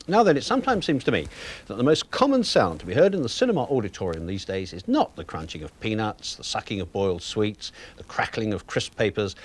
Now then, it sometimes seems to me that the most common sound to be heard in the cinema auditorium these days is not the crunching of peanuts, the sucking of boiled sweets, the crackling of crisp papers,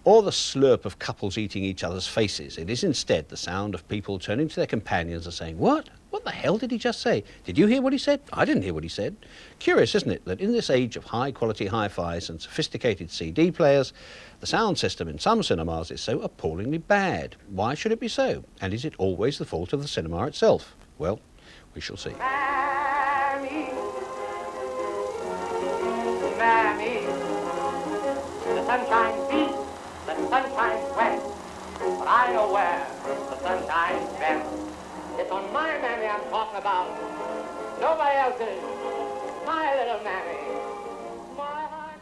or the slurp of couples eating each other's faces. It is instead the sound of people turning to their companions and saying, "What? What the hell did he just say? Did you hear what he said? I didn't hear what he said." Curious, isn't it, that in this age of high-quality hi-fis and sophisticated CD players, the sound system in some cinemas is so appallingly bad. Why should it be so? And is it always the fault of the cinema itself? Well, we shall see. Mammy, Mammy, the sunshine beats, the sunshine wet, but I know where the sunshine's best. It's on my Mammy I'm talking about, nobody else's, my little Mammy, my heart.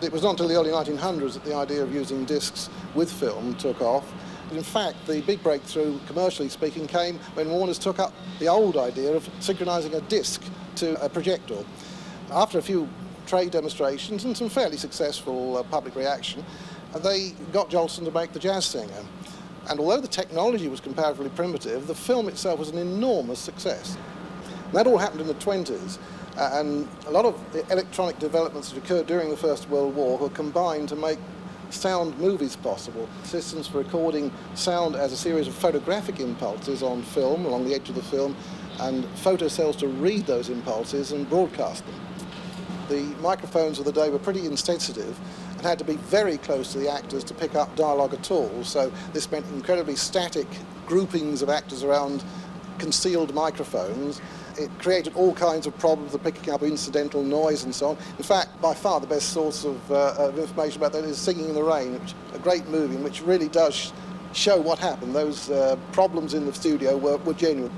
It was not until the early 1900s that the idea of using discs with film took off. In fact, the big breakthrough, commercially speaking, came when Warners took up the old idea of synchronising a disc to a projector. After a few trade demonstrations and some fairly successful public reaction, they got Jolson to make The Jazz Singer. And although the technology was comparatively primitive, the film itself was an enormous success. And that all happened in the 20s, and a lot of the electronic developments that occurred during the First World War were combined to make sound movies possible. Systems for recording sound as a series of photographic impulses on film, along the edge of the film, and photocells to read those impulses and broadcast them. The microphones of the day were pretty insensitive and had to be very close to the actors to pick up dialogue at all, so this meant incredibly static groupings of actors around concealed microphones. It created all kinds of problems of picking up incidental noise and so on. In fact, by far the best source of information about that is Singing in the Rain, which is a great movie, which really does show what happened. Those problems in the studio were genuine.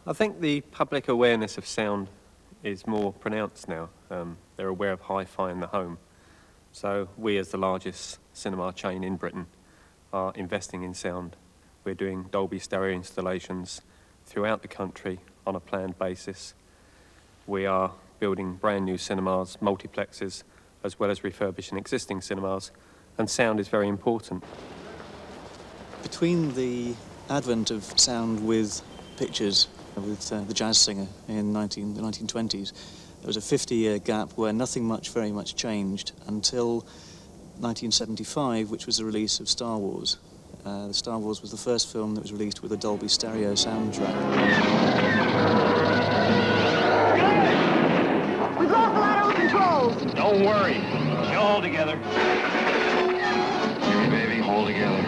I think the public awareness of sound is more pronounced now. They're aware of hi-fi in the home. So we, as the largest cinema chain in Britain, are investing in sound. We're doing Dolby stereo installations throughout the country on a planned basis. We are building brand new cinemas, multiplexes, as well as refurbishing existing cinemas, and sound is very important. Between the advent of sound with pictures, with The Jazz Singer in the 1920s, there was a 50-year gap where nothing very much changed until 1975, which was the release of Star Wars. The Star Wars was the first film that was released with a Dolby stereo soundtrack. We've lost a lot of controls. Don't worry. You'll hold together. Baby, hold together.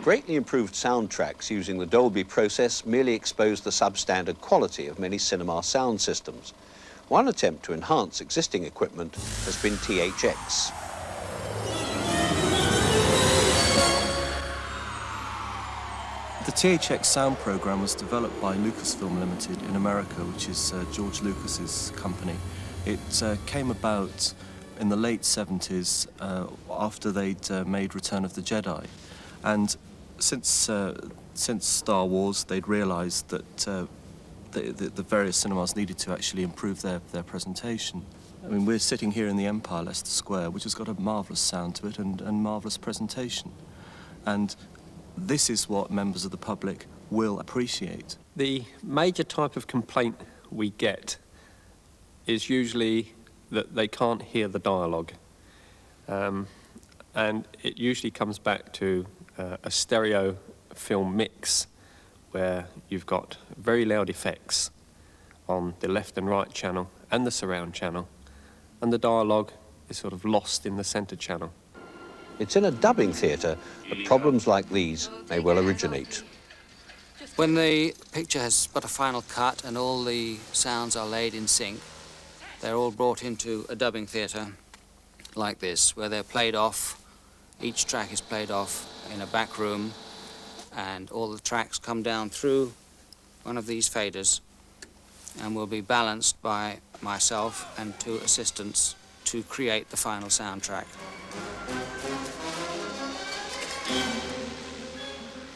Greatly improved soundtracks using the Dolby process merely expose the substandard quality of many cinema sound systems. One attempt to enhance existing equipment has been THX. The THX sound program was developed by Lucasfilm Limited in America, which is George Lucas's company. It came about in the late 70s after they'd made Return of the Jedi. And since Star Wars, they'd realised that the various cinemas needed to actually improve their presentation. I mean, we're sitting here in the Empire, Leicester Square, which has got a marvellous sound to it and marvellous presentation. And this is what members of the public will appreciate. The major type of complaint we get is usually that they can't hear the dialogue. And it usually comes back to a stereo film mix where you've got very loud effects on the left and right channel and the surround channel, and the dialogue is sort of lost in the centre channel. It's in a dubbing theatre that problems like these may well originate. When the picture has got a final cut and all the sounds are laid in sync, they're all brought into a dubbing theatre like this, where they're played off. Each track is played off in a back room, and all the tracks come down through one of these faders and will be balanced by myself and two assistants to create the final soundtrack.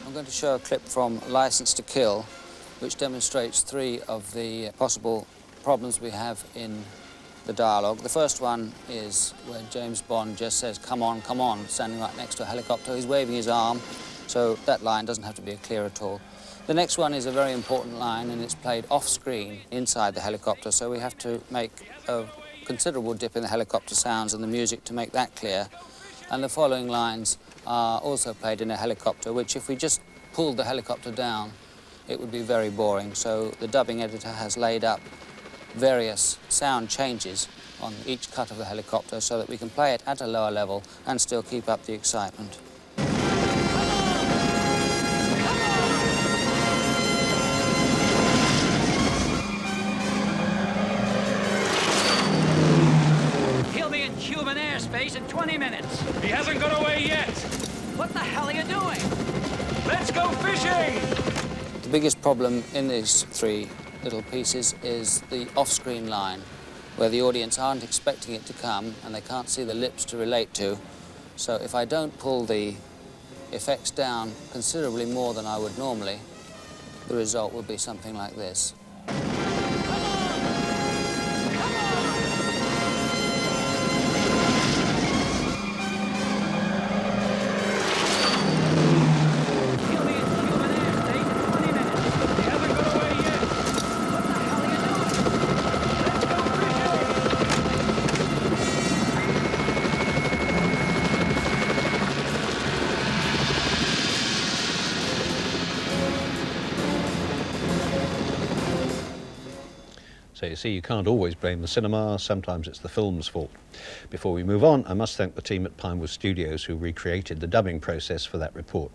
I'm going to show a clip from License to Kill, which demonstrates 3 of the possible problems we have in the dialogue. The first one is where James Bond just says, "Come on, come on," standing right next to a helicopter. He's waving his arm, so that line doesn't have to be clear at all. The next one is a very important line, and it's played off-screen inside the helicopter, so we have to make a considerable dip in the helicopter sounds and the music to make that clear. And the following lines are also played in a helicopter, which if we just pulled the helicopter down, it would be very boring. So the dubbing editor has laid up various sound changes on each cut of the helicopter so that we can play it at a lower level and still keep up the excitement. He'll be in Cuban airspace in 20 minutes. He hasn't got away yet. What the hell are you doing? Let's go fishing! The biggest problem in these 3 little pieces is the off-screen line, where the audience aren't expecting it to come and they can't see the lips to relate to. So if I don't pull the effects down considerably more than I would normally, the result will be something like this. So you see, you can't always blame the cinema, sometimes it's the film's fault. Before we move on, I must thank the team at Pinewood Studios who recreated the dubbing process for that report.